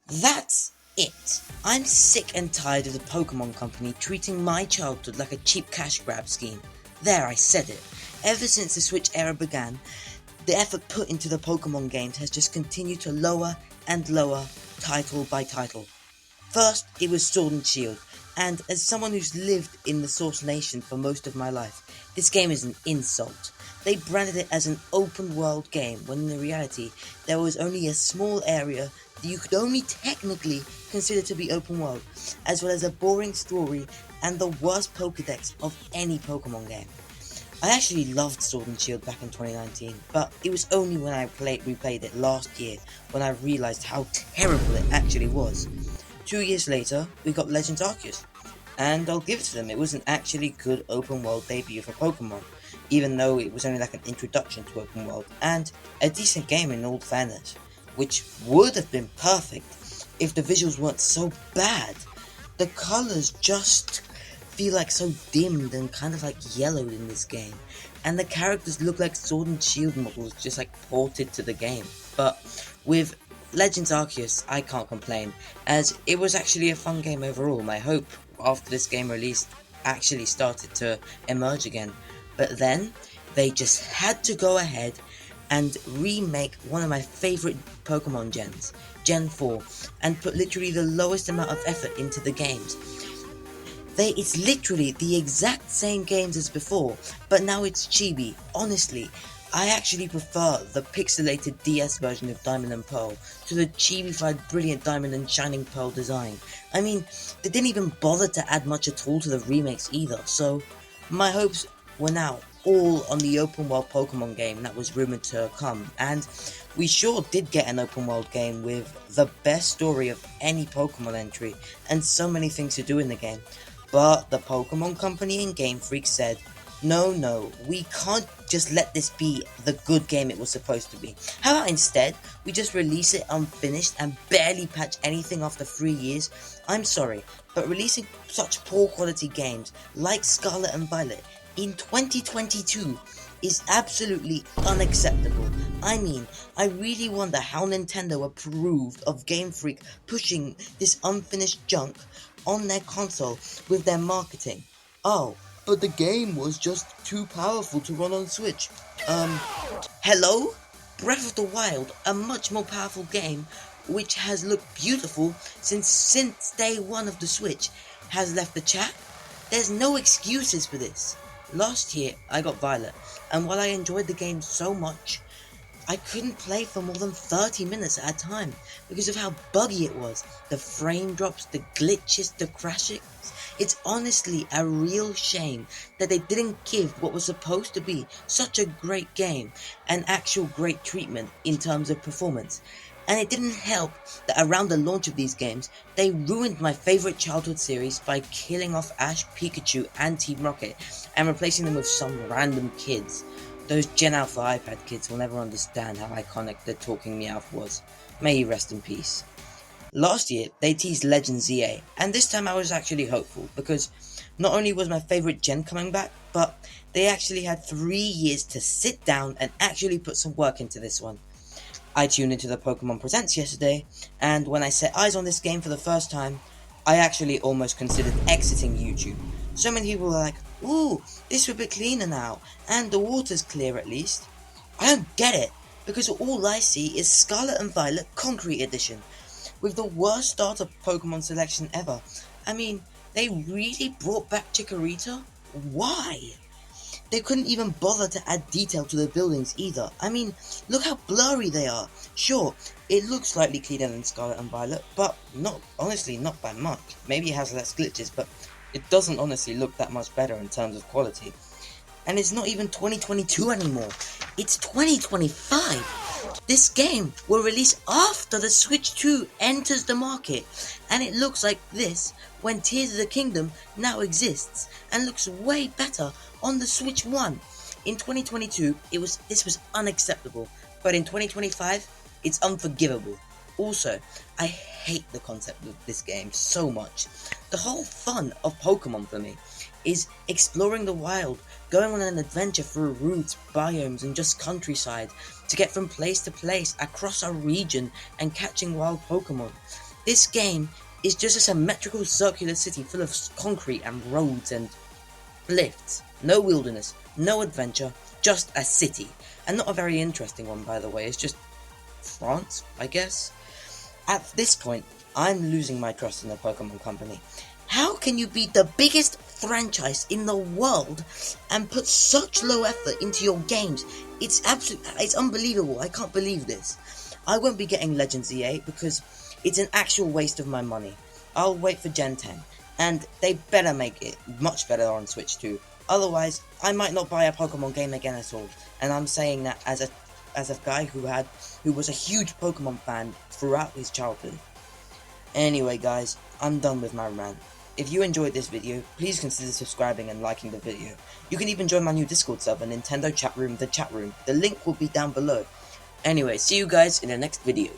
That's it. I'm sick and tired of the Pokémon Company treating my childhood like a cheap cash grab scheme. There, I said it. Ever since the Switch era began, the effort put into the Pokémon games has just continued to lower and lower, title by title. First, it was Sword and Shield, and as someone who's lived in the Source Nation for most of my life, this game is an insult. They branded it as an open world game when in reality there was only a small area that you could only technically consider to be open world, as well as a boring story and the worst Pokédex of any Pokemon game. I actually loved Sword and Shield back in 2019, but it was only when I replayed it last year when I realised how terrible it actually was. 2 years later, we got Legends Arceus, and I'll give it to them, it was an actually good open world debut for Pokemon, even though it was only like an introduction to open world, and a decent game in all fairness, which would have been perfect if the visuals weren't so bad. The colours just feel like so dimmed and kind of like yellowed in this game, and the characters look like Sword and Shield models just like ported to the game. But with Legends Arceus, I can't complain, as it was actually a fun game overall. My hope after this game released actually started to emerge again, but then they just had to go ahead and remake one of my favourite Pokemon gens, Gen 4, and put literally the lowest amount of effort into the games. It's literally the exact same games as before, but now it's chibi. Honestly, I actually prefer the pixelated DS version of Diamond and Pearl to the chibified brilliant Diamond and Shining Pearl design. I mean, they didn't even bother to add much at all to the remakes either, so my hopes were now all on the open world Pokemon game that was rumoured to come, and we sure did get an open world game with the best story of any Pokemon entry and so many things to do in the game. But the Pokemon Company and Game Freak said, no, we can't just let this be the good game it was supposed to be. How about instead, we just release it unfinished and barely patch anything after 3 years? I'm sorry, but releasing such poor quality games like Scarlet and Violet in 2022 is absolutely unacceptable. I mean, I really wonder how Nintendo approved of Game Freak pushing this unfinished junk on their console with their marketing. Oh, but the game was just too powerful to run on Switch. Hello? Breath of the Wild, a much more powerful game, which has looked beautiful since day one of the Switch, has left the chat? There's no excuses for this. Last year, I got Violet, and while I enjoyed the game so much, I couldn't play for more than 30 minutes at a time because of how buggy it was. The frame drops, the glitches, the crashes. It's honestly a real shame that they didn't give what was supposed to be such a great game an actual great treatment in terms of performance. And it didn't help that around the launch of these games, they ruined my favourite childhood series by killing off Ash, Pikachu and Team Rocket and replacing them with some random kids. Those Gen Alpha iPad kids will never understand how iconic the talking Meowth was. May he rest in peace. Last year, they teased Legends Z-A, and this time I was actually hopeful, because not only was my favourite gen coming back, but they actually had 3 years to sit down and actually put some work into this one. I tuned into the Pokemon Presents yesterday, and when I set eyes on this game for the first time, I actually almost considered exiting YouTube. So many people were like, ooh, this would be cleaner now, and the water's clear at least. I don't get it, because all I see is Scarlet and Violet Concrete Edition, with the worst starter Pokemon selection ever. I mean, they really brought back Chikorita? Why? They couldn't even bother to add detail to the buildings either. I mean, look how blurry they are. Sure, it looks slightly cleaner than Scarlet and Violet, but honestly, not by much. Maybe it has less glitches, but it doesn't honestly look that much better in terms of quality. And it's not even 2022 anymore. It's 2025. This game will release after the Switch 2 enters the market, and it looks like this when Tears of the Kingdom now exists and looks way better on the Switch 1. In 2022, this was unacceptable, but in 2025, it's unforgivable. Also, I hate the concept of this game so much. The whole fun of Pokemon for me is exploring the wild, going on an adventure through routes, biomes, and just countryside to get from place to place across a region and catching wild Pokemon. This game is just a symmetrical circular city full of concrete and roads and lifts. No wilderness, no adventure, just a city. And not a very interesting one, by the way. It's just France, I guess. At this point, I'm losing my trust in the Pokemon Company. How can you be the biggest franchise in the world and put such low effort into your games? It's unbelievable. I can't believe this. I won't be getting Legends Z-A because it's an actual waste of my money. I'll wait for Gen 10, and they better make it much better on Switch 2. Otherwise, I might not buy a Pokemon game again at all. And I'm saying that as a guy who was a huge Pokemon fan throughout his childhood. Anyway guys, I'm done with my rant. If you enjoyed this video, please consider subscribing and liking the video. You can even join my new Discord server, Nintendo Chat Room, the chat room. The link will be down below. Anyway, see you guys in the next video.